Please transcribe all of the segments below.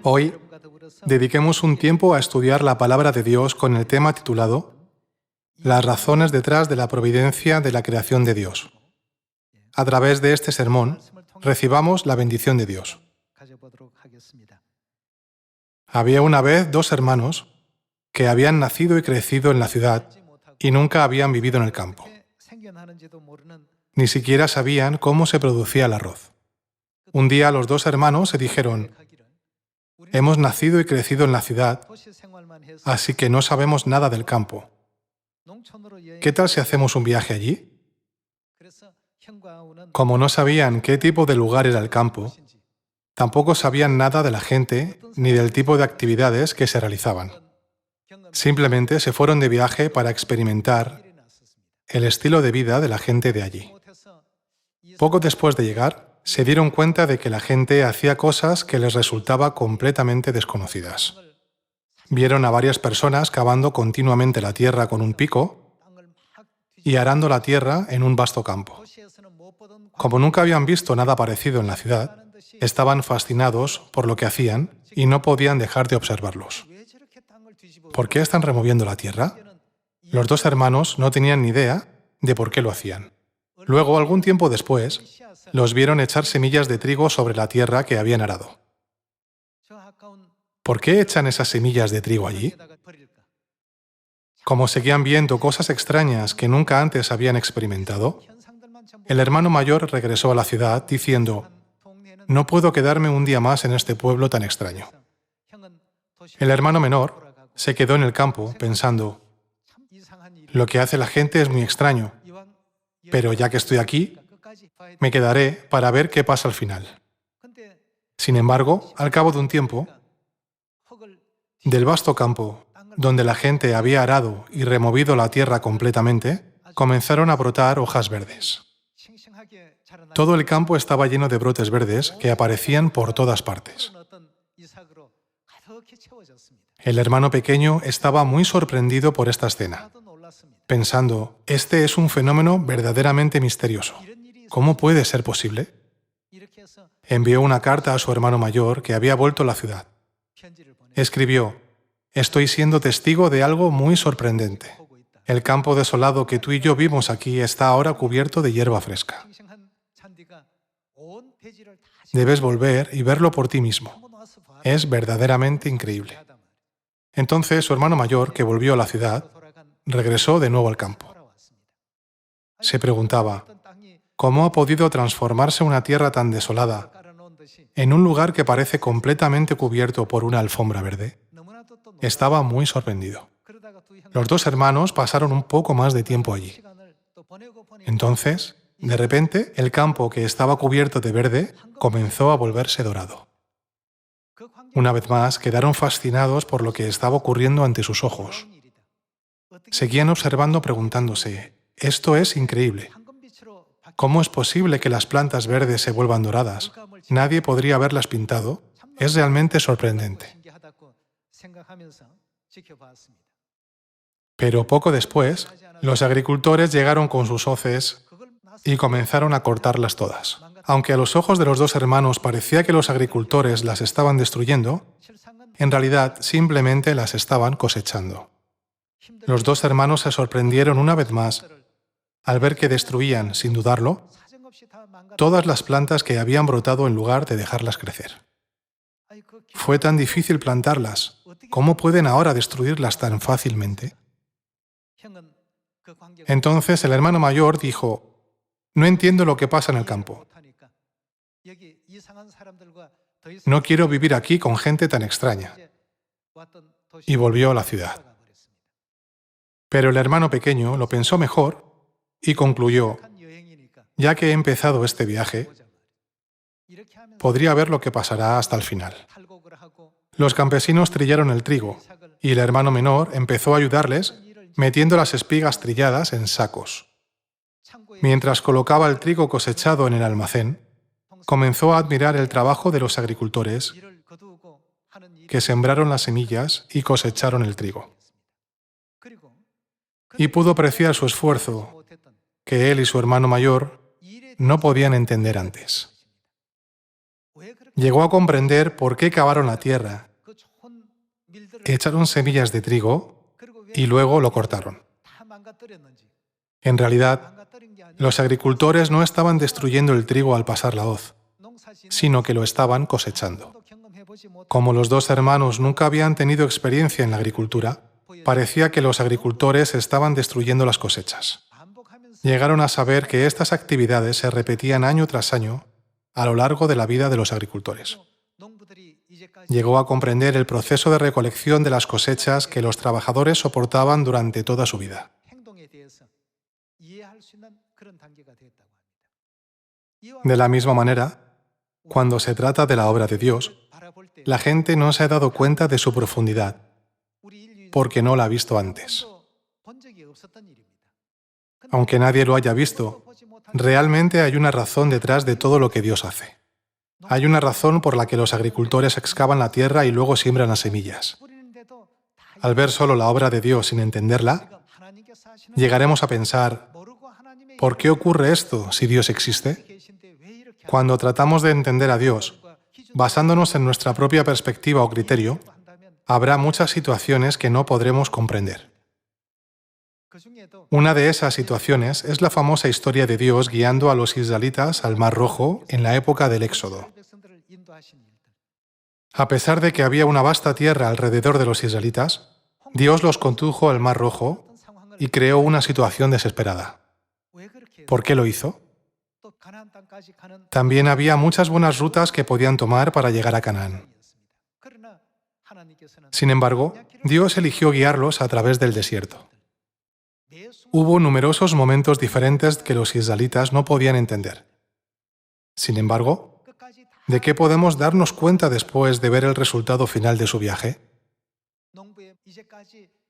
Hoy, dediquemos un tiempo a estudiar la palabra de Dios con el tema titulado Las razones detrás de la providencia de la creación de Dios. A través de este sermón, recibamos la bendición de Dios. Había una vez dos hermanos que habían nacido y crecido en la ciudad y nunca habían vivido en el campo. Ni siquiera sabían cómo se producía el arroz. Un día los dos hermanos se dijeron: hemos nacido y crecido en la ciudad, así que no sabemos nada del campo. ¿Qué tal si hacemos un viaje allí? Como no sabían qué tipo de lugar era el campo, tampoco sabían nada de la gente ni del tipo de actividades que se realizaban. Simplemente se fueron de viaje para experimentar el estilo de vida de la gente de allí. Poco después de llegar, se dieron cuenta de que la gente hacía cosas que les resultaba completamente desconocidas. Vieron a varias personas cavando continuamente la tierra con un pico y arando la tierra en un vasto campo. Como nunca habían visto nada parecido en la ciudad, estaban fascinados por lo que hacían y no podían dejar de observarlos. ¿Por qué están removiendo la tierra? Los dos hermanos no tenían ni idea de por qué lo hacían. Luego, algún tiempo después, los vieron echar semillas de trigo sobre la tierra que habían arado. ¿Por qué echan esas semillas de trigo allí? Como seguían viendo cosas extrañas que nunca antes habían experimentado, el hermano mayor regresó a la ciudad diciendo: no puedo quedarme un día más en este pueblo tan extraño. El hermano menor se quedó en el campo pensando: lo que hace la gente es muy extraño, pero ya que estoy aquí, me quedaré para ver qué pasa al final. Sin embargo, al cabo de un tiempo, del vasto campo, donde la gente había arado y removido la tierra completamente, comenzaron a brotar hojas verdes. Todo el campo estaba lleno de brotes verdes que aparecían por todas partes. El hermano pequeño estaba muy sorprendido por esta escena, pensando: este es un fenómeno verdaderamente misterioso. ¿Cómo puede ser posible? Envió una carta a su hermano mayor que había vuelto a la ciudad. Escribió: estoy siendo testigo de algo muy sorprendente. El campo desolado que tú y yo vimos aquí está ahora cubierto de hierba fresca. Debes volver y verlo por ti mismo. Es verdaderamente increíble. Entonces su hermano mayor, que volvió a la ciudad, regresó de nuevo al campo. Se preguntaba: ¿cómo ha podido transformarse una tierra tan desolada en un lugar que parece completamente cubierto por una alfombra verde? Estaba muy sorprendido. Los dos hermanos pasaron un poco más de tiempo allí. Entonces, de repente, el campo que estaba cubierto de verde comenzó a volverse dorado. Una vez más, quedaron fascinados por lo que estaba ocurriendo ante sus ojos. Seguían observando preguntándose: esto es increíble. ¿Cómo es posible que las plantas verdes se vuelvan doradas? Nadie podría haberlas pintado. Es realmente sorprendente. Pero poco después, los agricultores llegaron con sus hoces y comenzaron a cortarlas todas. Aunque a los ojos de los dos hermanos parecía que los agricultores las estaban destruyendo, en realidad simplemente las estaban cosechando. Los dos hermanos se sorprendieron una vez más al ver que destruían, sin dudarlo, todas las plantas que habían brotado en lugar de dejarlas crecer. Fue tan difícil plantarlas. ¿Cómo pueden ahora destruirlas tan fácilmente? Entonces el hermano mayor dijo: no entiendo lo que pasa en el campo. No quiero vivir aquí con gente tan extraña. Y volvió a la ciudad. Pero el hermano pequeño lo pensó mejor y concluyó: ya que he empezado este viaje, podría ver lo que pasará hasta el final. Los campesinos trillaron el trigo y el hermano menor empezó a ayudarles metiendo las espigas trilladas en sacos. Mientras colocaba el trigo cosechado en el almacén, comenzó a admirar el trabajo de los agricultores que sembraron las semillas y cosecharon el trigo. Y pudo apreciar su esfuerzo, que él y su hermano mayor no podían entender antes. llegó a comprender por qué cavaron la tierra, echaron semillas de trigo y luego lo cortaron. En realidad, los agricultores no estaban destruyendo el trigo al pasar la hoz, sino que lo estaban cosechando. Como los dos hermanos nunca habían tenido experiencia en la agricultura, parecía que los agricultores estaban destruyendo las cosechas. Llegaron a saber que estas actividades se repetían año tras año a lo largo de la vida de los agricultores. Llegó a comprender el proceso de recolección de las cosechas que los trabajadores soportaban durante toda su vida. De la misma manera, cuando se trata de la obra de Dios, la gente no se ha dado cuenta de su profundidad, porque no la ha visto antes. Aunque nadie lo haya visto, realmente hay una razón detrás de todo lo que Dios hace. Hay una razón por la que los agricultores excavan la tierra y luego siembran las semillas. Al ver solo la obra de Dios sin entenderla, llegaremos a pensar, ¿por qué ocurre esto si Dios existe? Cuando tratamos de entender a Dios, basándonos en nuestra propia perspectiva o criterio, habrá muchas situaciones que no podremos comprender. Una de esas situaciones es la famosa historia de Dios guiando a los israelitas al Mar Rojo en la época del Éxodo. A pesar de que había una vasta tierra alrededor de los israelitas, Dios los condujo al Mar Rojo y creó una situación desesperada. ¿Por qué lo hizo? También había muchas buenas rutas que podían tomar para llegar a Canaán. Sin embargo, Dios eligió guiarlos a través del desierto. Hubo numerosos momentos diferentes que los israelitas no podían entender. Sin embargo, ¿de qué podemos darnos cuenta después de ver el resultado final de su viaje?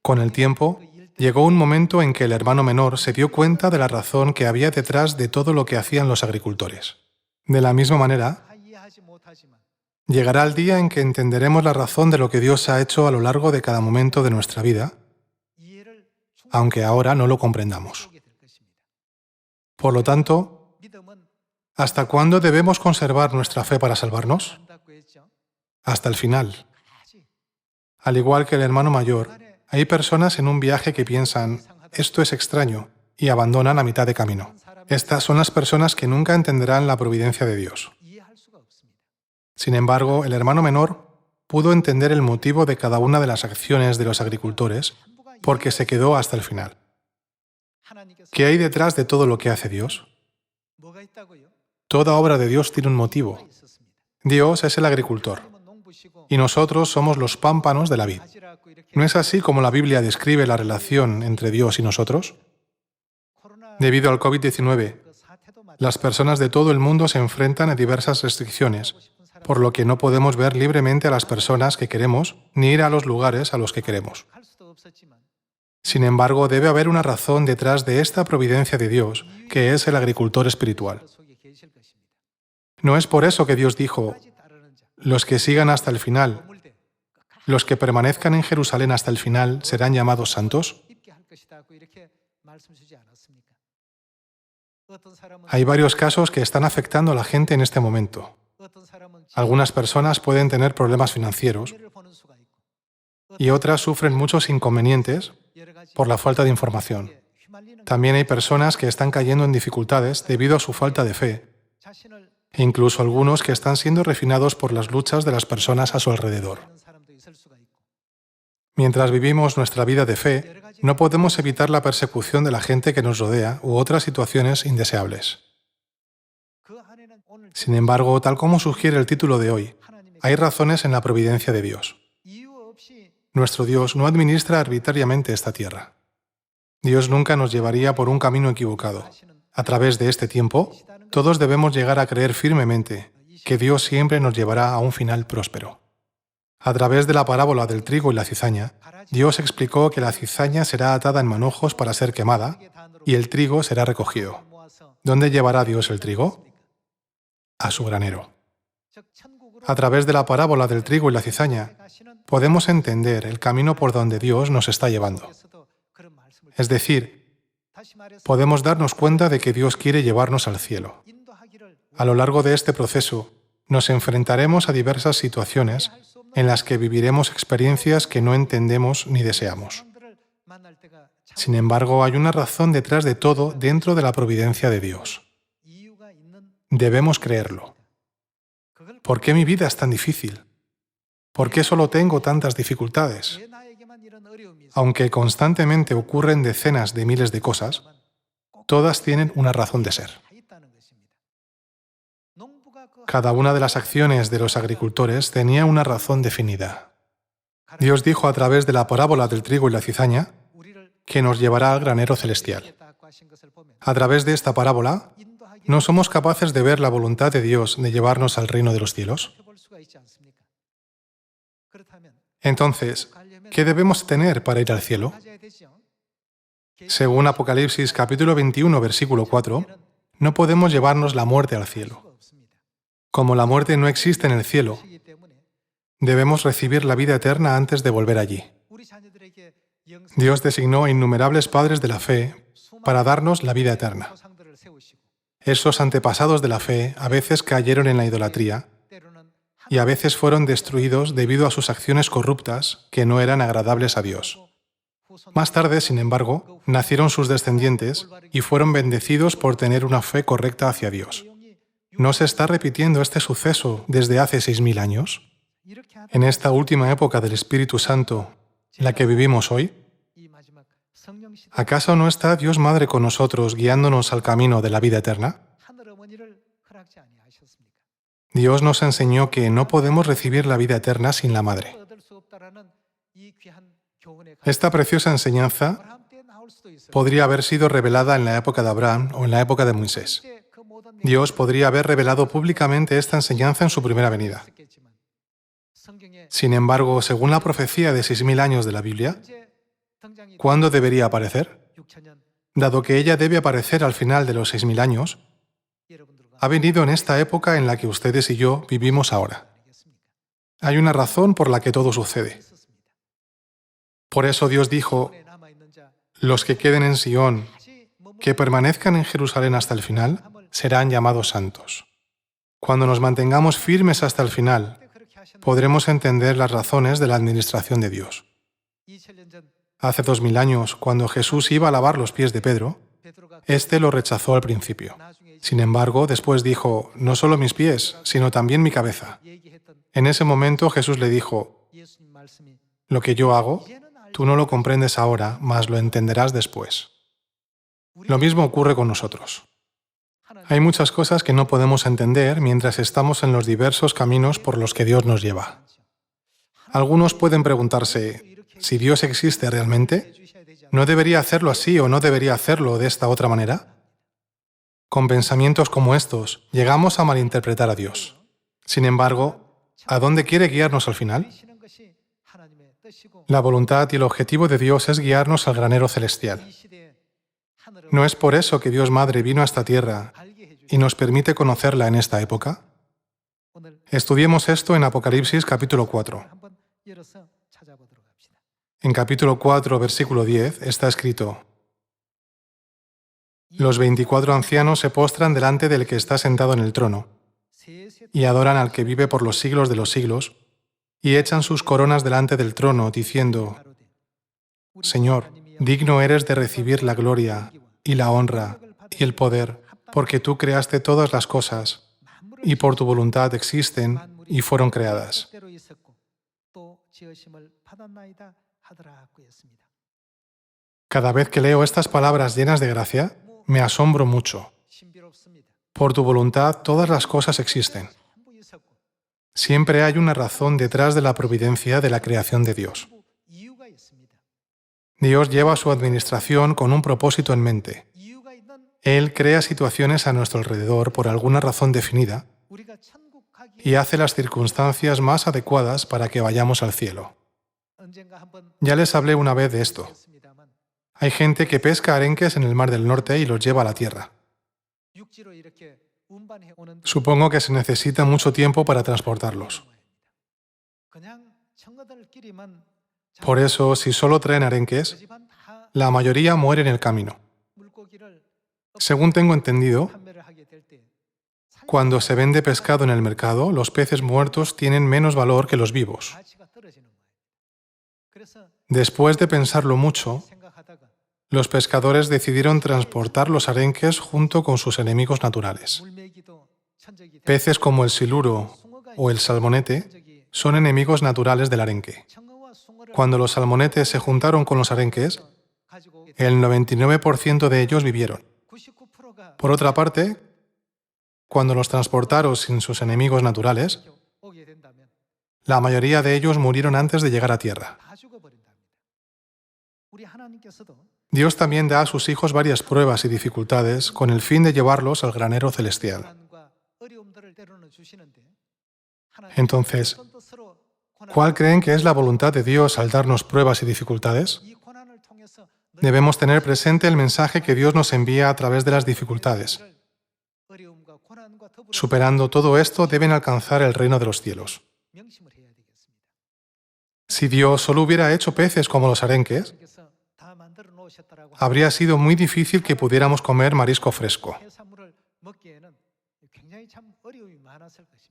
Con el tiempo, llegó un momento en que el hermano menor se dio cuenta de la razón que había detrás de todo lo que hacían los agricultores. De la misma manera, llegará el día en que entenderemos la razón de lo que Dios ha hecho a lo largo de cada momento de nuestra vida, aunque ahora no lo comprendamos. Por lo tanto, ¿hasta cuándo debemos conservar nuestra fe para salvarnos? Hasta el final. Al igual que el hermano mayor, hay personas en un viaje que piensan, esto es extraño, y abandonan a mitad de camino. Estas son las personas que nunca entenderán la providencia de Dios. Sin embargo, el hermano menor pudo entender el motivo de cada una de las acciones de los agricultores porque se quedó hasta el final. ¿Qué hay detrás de todo lo que hace Dios? Toda obra de Dios tiene un motivo. Dios es el agricultor y nosotros somos los pámpanos de la vid. ¿No es así como la Biblia describe la relación entre Dios y nosotros? Debido al COVID-19, las personas de todo el mundo se enfrentan a diversas restricciones, por lo que no podemos ver libremente a las personas que queremos ni ir a los lugares a los que queremos. Sin embargo, debe haber una razón detrás de esta providencia de Dios, que es el agricultor espiritual. ¿No es por eso que Dios dijo, los que sigan hasta el final, los que permanezcan en Jerusalén hasta el final serán llamados santos? Hay varios casos que están afectando a la gente en este momento. Algunas personas pueden tener problemas financieros y otras sufren muchos inconvenientes por la falta de información. También hay personas que están cayendo en dificultades debido a su falta de fe, e incluso algunos que están siendo refinados por las luchas de las personas a su alrededor. Mientras vivimos nuestra vida de fe, no podemos evitar la persecución de la gente que nos rodea u otras situaciones indeseables. Sin embargo, tal como sugiere el título de hoy, hay razones en la providencia de Dios. Nuestro Dios no administra arbitrariamente esta tierra. Dios nunca nos llevaría por un camino equivocado. A través de este tiempo, todos debemos llegar a creer firmemente que Dios siempre nos llevará a un final próspero. A través de la parábola del trigo y la cizaña, Dios explicó que la cizaña será atada en manojos para ser quemada y el trigo será recogido. ¿Dónde llevará Dios el trigo? A su granero. A través de la parábola del trigo y la cizaña, podemos entender el camino por donde Dios nos está llevando. Es decir, podemos darnos cuenta de que Dios quiere llevarnos al cielo. A lo largo de este proceso, nos enfrentaremos a diversas situaciones en las que viviremos experiencias que no entendemos ni deseamos. Sin embargo, hay una razón detrás de todo dentro de la providencia de Dios. Debemos creerlo. ¿Por qué mi vida es tan difícil? ¿Por qué solo tengo tantas dificultades? Aunque constantemente ocurren decenas de miles de cosas, todas tienen una razón de ser. Cada una de las acciones de los agricultores tenía una razón definida. Dios dijo a través de la parábola del trigo y la cizaña que nos llevará al granero celestial. A través de esta parábola, ¿no somos capaces de ver la voluntad de Dios de llevarnos al reino de los cielos? Entonces, ¿qué debemos tener para ir al cielo? Según Apocalipsis capítulo 21, versículo 4, no podemos llevarnos la muerte al cielo. Como la muerte no existe en el cielo, debemos recibir la vida eterna antes de volver allí. Dios designó innumerables padres de la fe para darnos la vida eterna. Esos antepasados de la fe a veces cayeron en la idolatría y a veces fueron destruidos debido a sus acciones corruptas que no eran agradables a Dios. Más tarde, sin embargo, nacieron sus descendientes y fueron bendecidos por tener una fe correcta hacia Dios. ¿No se está repitiendo este suceso desde hace 6.000 años? En esta última época del Espíritu Santo, la que vivimos hoy, ¿acaso no está Dios Madre con nosotros guiándonos al camino de la vida eterna? Dios nos enseñó que no podemos recibir la vida eterna sin la Madre. Esta preciosa enseñanza podría haber sido revelada en la época de Abraham o en la época de Moisés. Dios podría haber revelado públicamente esta enseñanza en su primera venida. Sin embargo, según la profecía de 6.000 años de la Biblia, ¿cuándo debería aparecer? Dado que ella debe aparecer al final de los 6.000 años, ha venido en esta época en la que ustedes y yo vivimos ahora. Hay una razón por la que todo sucede. Por eso Dios dijo, los que queden en Sion, que permanezcan en Jerusalén hasta el final, serán llamados santos. Cuando nos mantengamos firmes hasta el final, podremos entender las razones de la administración de Dios. Hace 2.000 años, cuando Jesús iba a lavar los pies de Pedro, éste lo rechazó al principio. Sin embargo, después dijo, no solo mis pies, sino también mi cabeza. En ese momento Jesús le dijo, lo que yo hago, tú no lo comprendes ahora, mas lo entenderás después. Lo mismo ocurre con nosotros. Hay muchas cosas que no podemos entender mientras estamos en los diversos caminos por los que Dios nos lleva. Algunos pueden preguntarse, si Dios existe realmente, ¿no debería hacerlo así o no debería hacerlo de esta otra manera? Con pensamientos como estos, llegamos a malinterpretar a Dios. Sin embargo, ¿a dónde quiere guiarnos al final? La voluntad y el objetivo de Dios es guiarnos al granero celestial. ¿No es por eso que Dios Madre vino a esta tierra y nos permite conocerla en esta época? Estudiemos esto en Apocalipsis capítulo 4. En capítulo 4, versículo 10, está escrito, los 24 ancianos se postran delante del que está sentado en el trono y adoran al que vive por los siglos de los siglos y echan sus coronas delante del trono, diciendo, Señor, digno eres de recibir la gloria y la honra y el poder, porque tú creaste todas las cosas y por tu voluntad existen y fueron creadas. Cada vez que leo estas palabras llenas de gracia, me asombro mucho. Por tu voluntad todas las cosas existen. Siempre hay una razón detrás de la providencia de la creación de Dios. Dios lleva su administración con un propósito en mente. Él crea situaciones a nuestro alrededor por alguna razón definida y hace las circunstancias más adecuadas para que vayamos al cielo. Ya les hablé una vez de esto. Hay gente que pesca arenques en el Mar del Norte y los lleva a la tierra. Supongo que se necesita mucho tiempo para transportarlos. Por eso, si solo traen arenques, la mayoría muere en el camino. Según tengo entendido, Cuando se vende pescado en el mercado, los peces muertos tienen menos valor que los vivos. Después de pensarlo mucho, los pescadores decidieron transportar los arenques junto con sus enemigos naturales. Peces como el siluro o el salmonete son enemigos naturales del arenque. Cuando los salmonetes se juntaron con los arenques, el 99% de ellos vivieron. Por otra parte, cuando los transportaron sin sus enemigos naturales, la mayoría de ellos murieron antes de llegar a tierra. Dios también da a sus hijos varias pruebas y dificultades con el fin de llevarlos al granero celestial. Entonces, ¿cuál creen que es la voluntad de Dios al darnos pruebas y dificultades? Debemos tener presente el mensaje que Dios nos envía a través de las dificultades. Superando todo esto, deben alcanzar el reino de los cielos. Si Dios solo hubiera hecho peces como los arenques, habría sido muy difícil que pudiéramos comer marisco fresco.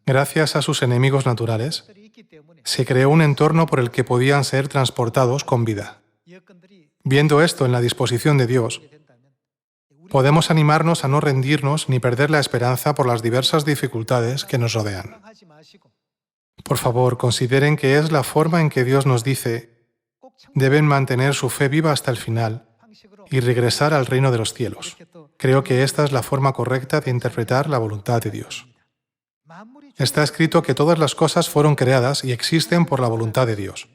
Gracias a sus enemigos naturales, se creó un entorno por el que podían ser transportados con vida. Viendo esto en la disposición de Dios, podemos animarnos a no rendirnos ni perder la esperanza por las diversas dificultades que nos rodean. Por favor, consideren que es la forma en que Dios nos dice: deben mantener su fe viva hasta el final y regresar al reino de los cielos. Creo que esta es la forma correcta de interpretar la voluntad de Dios. Está escrito que todas las cosas fueron creadas y existen por la voluntad de Dios.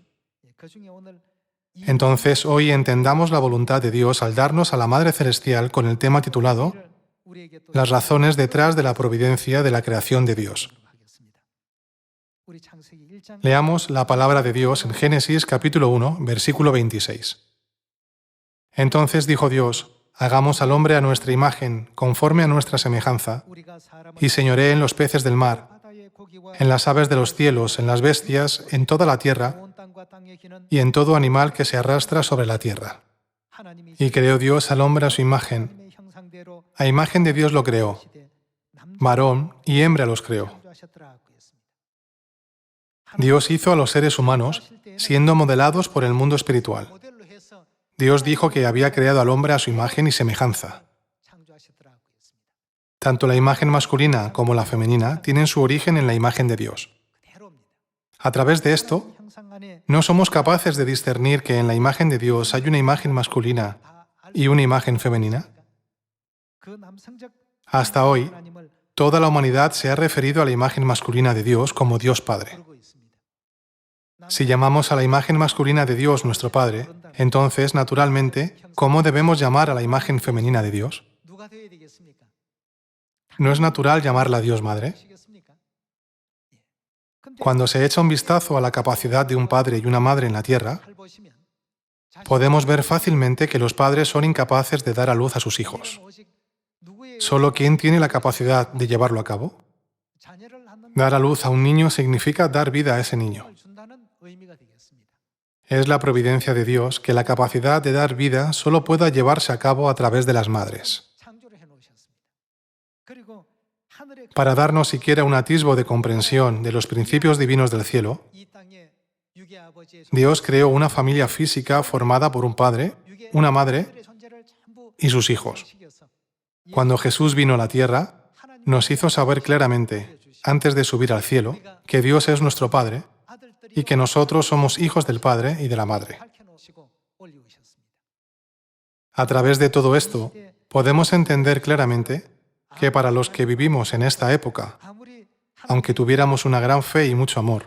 Entonces, hoy entendamos la voluntad de Dios al darnos a la Madre Celestial con el tema titulado Las razones detrás de la providencia de la creación de Dios. Leamos la palabra de Dios en Génesis capítulo 1, versículo 26. Entonces dijo Dios: hagamos al hombre a nuestra imagen, conforme a nuestra semejanza, y señoree en los peces del mar, en las aves de los cielos, en las bestias, en toda la tierra, y en todo animal que se arrastra sobre la tierra. Y creó Dios al hombre a su imagen. A imagen de Dios lo creó. Varón y hembra los creó. Dios hizo a los seres humanos siendo modelados por el mundo espiritual. Dios dijo que había creado al hombre a su imagen y semejanza. Tanto la imagen masculina como la femenina tienen su origen en la imagen de Dios. A través de esto, no somos capaces de discernir que en la imagen de Dios hay una imagen masculina y una imagen femenina. Hasta hoy, toda la humanidad se ha referido a la imagen masculina de Dios como Dios Padre. Si llamamos a la imagen masculina de Dios nuestro Padre, entonces, naturalmente, ¿cómo debemos llamar a la imagen femenina de Dios? ¿No es natural llamarla Dios Madre? Cuando se echa un vistazo a la capacidad de un padre y una madre en la tierra, podemos ver fácilmente que los padres son incapaces de dar a luz a sus hijos. ¿Solo quién tiene la capacidad de llevarlo a cabo? Dar a luz a un niño significa dar vida a ese niño. Es la providencia de Dios que la capacidad de dar vida solo pueda llevarse a cabo a través de las madres. Para darnos siquiera un atisbo de comprensión de los principios divinos del cielo, Dios creó una familia física formada por un padre, una madre y sus hijos. Cuando Jesús vino a la tierra, nos hizo saber claramente, antes de subir al cielo, que Dios es nuestro Padre y que nosotros somos hijos del Padre y de la Madre. A través de todo esto, podemos entender claramente que para los que vivimos en esta época, aunque tuviéramos una gran fe y mucho amor,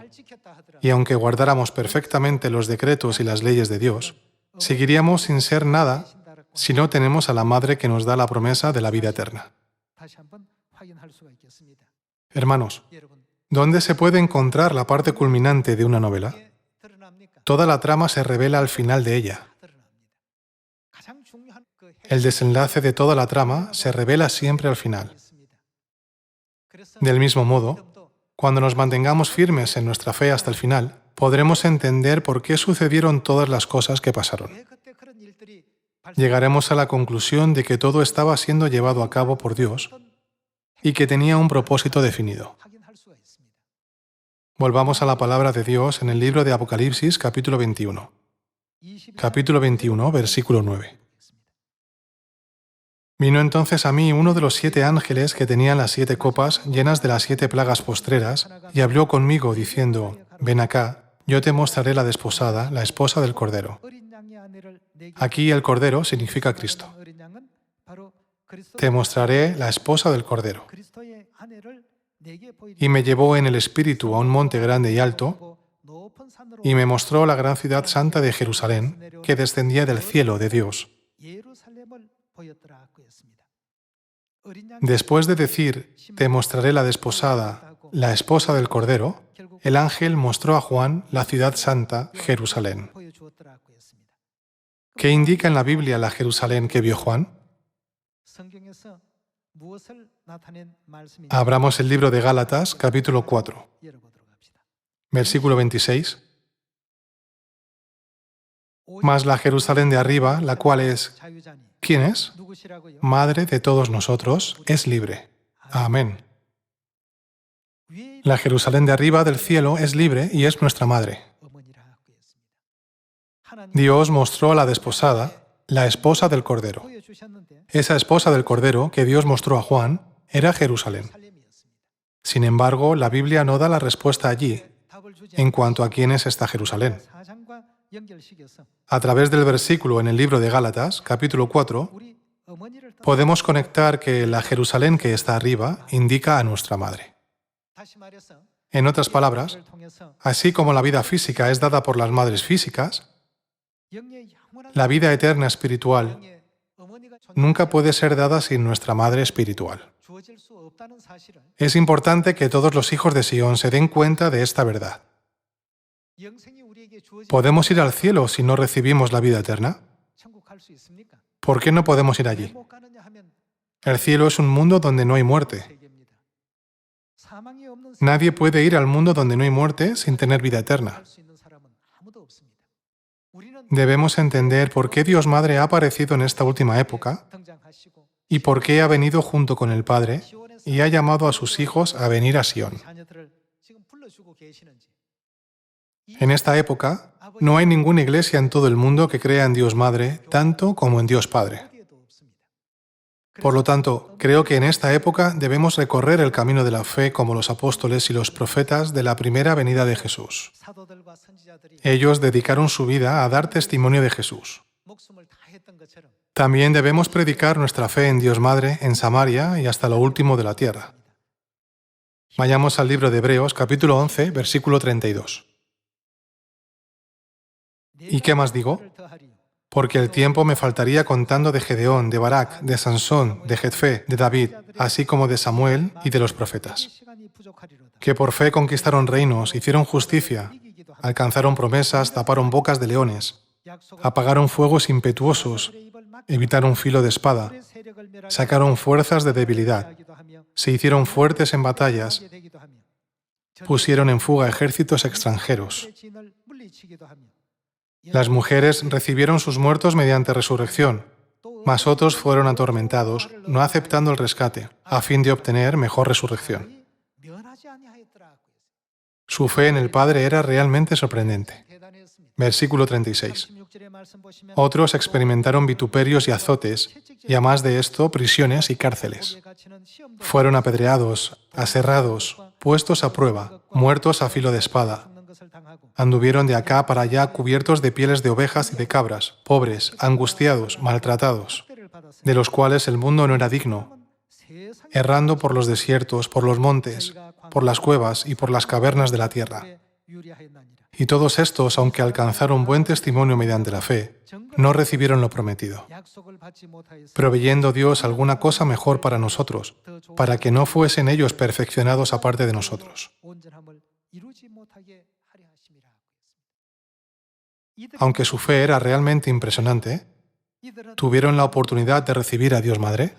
y aunque guardáramos perfectamente los decretos y las leyes de Dios, seguiríamos sin ser nada si no tenemos a la Madre que nos da la promesa de la vida eterna. Hermanos, ¿dónde se puede encontrar la parte culminante de una novela? Toda la trama se revela al final de ella. El desenlace de toda la trama se revela siempre al final. Del mismo modo, cuando nos mantengamos firmes en nuestra fe hasta el final, podremos entender por qué sucedieron todas las cosas que pasaron. Llegaremos a la conclusión de que todo estaba siendo llevado a cabo por Dios y que tenía un propósito definido. Volvamos a la palabra de Dios en el libro de Apocalipsis, capítulo 21. Capítulo 21, versículo 9. Vino entonces a mí uno de los 7 ángeles que tenían las 7 copas llenas de las 7 plagas postreras, y habló conmigo, diciendo: Ven acá, yo te mostraré la desposada, la esposa del Cordero. Aquí el Cordero significa Cristo. Te mostraré la esposa del Cordero. Y me llevó en el espíritu a un monte grande y alto, y me mostró la gran ciudad santa de Jerusalén, que descendía del cielo de Dios. Después de decir: te mostraré la desposada, la esposa del Cordero, el ángel mostró a Juan la ciudad santa, Jerusalén. ¿Qué indica en la Biblia la Jerusalén que vio Juan? Abramos el libro de Gálatas, capítulo 4, versículo 26. Mas la Jerusalén de arriba, la cual es, ¿quién es? Madre de todos nosotros, es libre. Amén. La Jerusalén de arriba del cielo es libre y es nuestra madre. Dios mostró a la desposada, la esposa del Cordero. Esa esposa del Cordero que Dios mostró a Juan era Jerusalén. Sin embargo, la Biblia no da la respuesta allí en cuanto a quién es esta Jerusalén. A través del versículo en el libro de Gálatas, capítulo 4, podemos conectar que la Jerusalén que está arriba indica a nuestra madre. En otras palabras, así como la vida física es dada por las madres físicas, la vida eterna espiritual nunca puede ser dada sin nuestra madre espiritual. Es importante que todos los hijos de Sión se den cuenta de esta verdad. ¿Podemos ir al cielo si no recibimos la vida eterna? ¿Por qué no podemos ir allí? El cielo es un mundo donde no hay muerte. Nadie puede ir al mundo donde no hay muerte sin tener vida eterna. Debemos entender por qué Dios Madre ha aparecido en esta última época y por qué ha venido junto con el Padre y ha llamado a sus hijos a venir a Sión. En esta época, no hay ninguna iglesia en todo el mundo que crea en Dios Madre tanto como en Dios Padre. Por lo tanto, creo que en esta época debemos recorrer el camino de la fe como los apóstoles y los profetas de la primera venida de Jesús. Ellos dedicaron su vida a dar testimonio de Jesús. También debemos predicar nuestra fe en Dios Madre en Samaria y hasta lo último de la tierra. Vayamos al libro de Hebreos, capítulo 11, versículo 32. ¿Y qué más digo? Porque el tiempo me faltaría contando de Gedeón, de Barak, de Sansón, de Jefté, de David, así como de Samuel y de los profetas, que por fe conquistaron reinos, hicieron justicia, alcanzaron promesas, taparon bocas de leones, apagaron fuegos impetuosos, evitaron filo de espada, sacaron fuerzas de debilidad, se hicieron fuertes en batallas, pusieron en fuga ejércitos extranjeros. Las mujeres recibieron sus muertos mediante resurrección, mas otros fueron atormentados, no aceptando el rescate, a fin de obtener mejor resurrección. Su fe en el Padre era realmente sorprendente. Versículo 36. Otros experimentaron vituperios y azotes, y a más de esto, prisiones y cárceles. Fueron apedreados, aserrados, puestos a prueba, muertos a filo de espada. Anduvieron de acá para allá cubiertos de pieles de ovejas y de cabras, pobres, angustiados, maltratados, de los cuales el mundo no era digno, errando por los desiertos, por los montes, por las cuevas y por las cavernas de la tierra. Y todos estos, aunque alcanzaron buen testimonio mediante la fe, no recibieron lo prometido, proveyendo Dios alguna cosa mejor para nosotros, para que no fuesen ellos perfeccionados aparte de nosotros. Aunque su fe era realmente impresionante, ¿tuvieron la oportunidad de recibir a Dios Madre?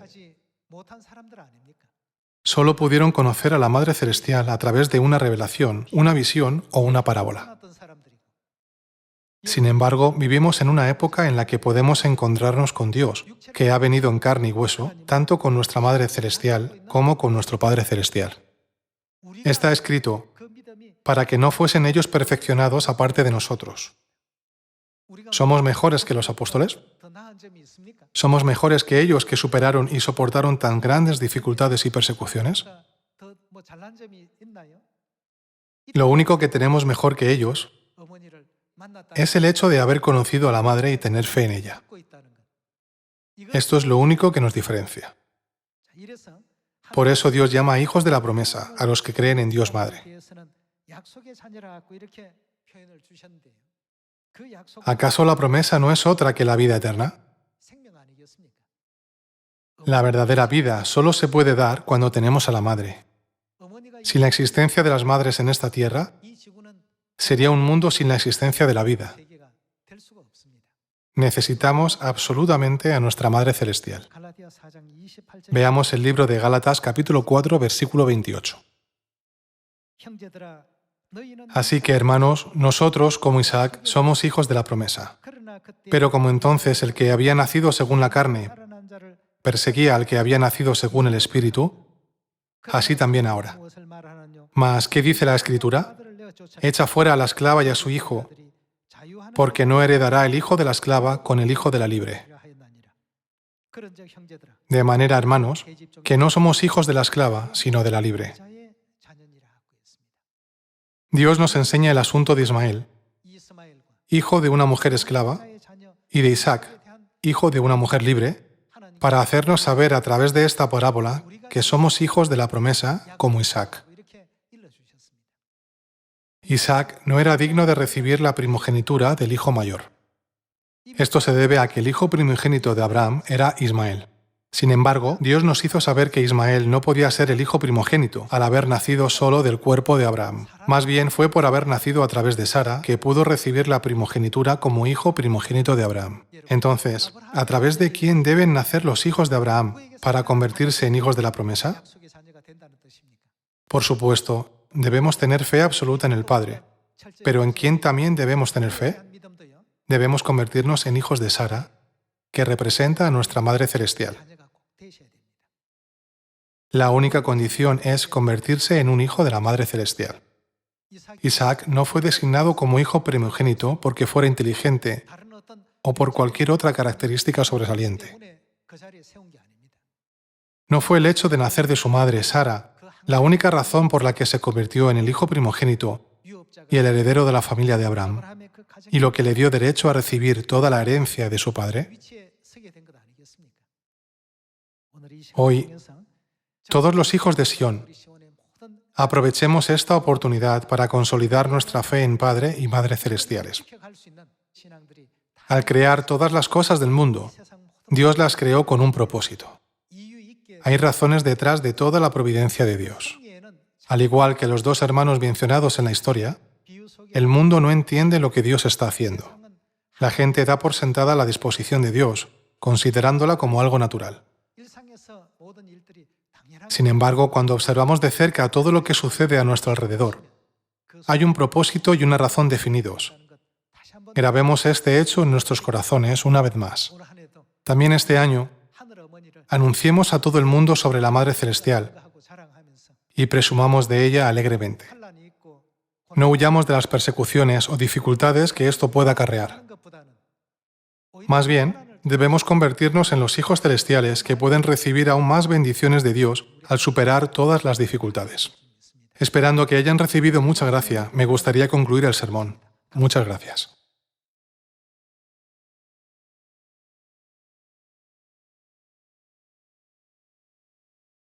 Solo pudieron conocer a la Madre Celestial a través de una revelación, una visión o una parábola. Sin embargo, vivimos en una época en la que podemos encontrarnos con Dios, que ha venido en carne y hueso, tanto con nuestra Madre Celestial como con nuestro Padre Celestial. Está escrito, para que no fuesen ellos perfeccionados aparte de nosotros. ¿Somos mejores que los apóstoles? ¿Somos mejores que ellos que superaron y soportaron tan grandes dificultades y persecuciones? Lo único que tenemos mejor que ellos es el hecho de haber conocido a la Madre y tener fe en ella. Esto es lo único que nos diferencia. Por eso Dios llama a hijos de la promesa a los que creen en Dios Madre. ¿Acaso la promesa no es otra que la vida eterna? La verdadera vida solo se puede dar cuando tenemos a la Madre. Sin la existencia de las madres en esta tierra, sería un mundo sin la existencia de la vida. Necesitamos absolutamente a nuestra Madre Celestial. Veamos el libro de Gálatas, capítulo 4, versículo 28. Así que, hermanos, nosotros, como Isaac, somos hijos de la promesa. Pero como entonces el que había nacido según la carne perseguía al que había nacido según el Espíritu, así también ahora. Mas, ¿qué dice la Escritura? Echa fuera a la esclava y a su hijo, porque no heredará el hijo de la esclava con el hijo de la libre. De manera, hermanos, que no somos hijos de la esclava, sino de la libre. Dios nos enseña el asunto de Ismael, hijo de una mujer esclava, y de Isaac, hijo de una mujer libre, para hacernos saber a través de esta parábola que somos hijos de la promesa como Isaac. Isaac no era digno de recibir la primogenitura del hijo mayor. Esto se debe a que el hijo primogénito de Abraham era Ismael. Sin embargo, Dios nos hizo saber que Ismael no podía ser el hijo primogénito al haber nacido solo del cuerpo de Abraham. Más bien fue por haber nacido a través de Sara que pudo recibir la primogenitura como hijo primogénito de Abraham. Entonces, ¿a través de quién deben nacer los hijos de Abraham para convertirse en hijos de la promesa? Por supuesto, debemos tener fe absoluta en el Padre. ¿Pero en quién también debemos tener fe? Debemos convertirnos en hijos de Sara, que representa a nuestra Madre Celestial. La única condición es convertirse en un hijo de la Madre Celestial. Isaac no fue designado como hijo primogénito porque fuera inteligente o por cualquier otra característica sobresaliente. No fue el hecho de nacer de su madre, Sara, la única razón por la que se convirtió en el hijo primogénito y el heredero de la familia de Abraham, y lo que le dio derecho a recibir toda la herencia de su padre. Hoy, todos los hijos de Sión, aprovechemos esta oportunidad para consolidar nuestra fe en Padre y Madre Celestiales. Al crear todas las cosas del mundo, Dios las creó con un propósito. Hay razones detrás de toda la providencia de Dios. Al igual que los dos hermanos mencionados en la historia, el mundo no entiende lo que Dios está haciendo. La gente da por sentada la disposición de Dios, considerándola como algo natural. Sin embargo, cuando observamos de cerca todo lo que sucede a nuestro alrededor, hay un propósito y una razón definidos. Grabemos este hecho en nuestros corazones una vez más. También este año, anunciemos a todo el mundo sobre la Madre Celestial y presumamos de ella alegremente. No huyamos de las persecuciones o dificultades que esto pueda acarrear. Más bien, debemos convertirnos en los hijos celestiales que pueden recibir aún más bendiciones de Dios al superar todas las dificultades. Esperando que hayan recibido mucha gracia, me gustaría concluir el sermón. Muchas gracias.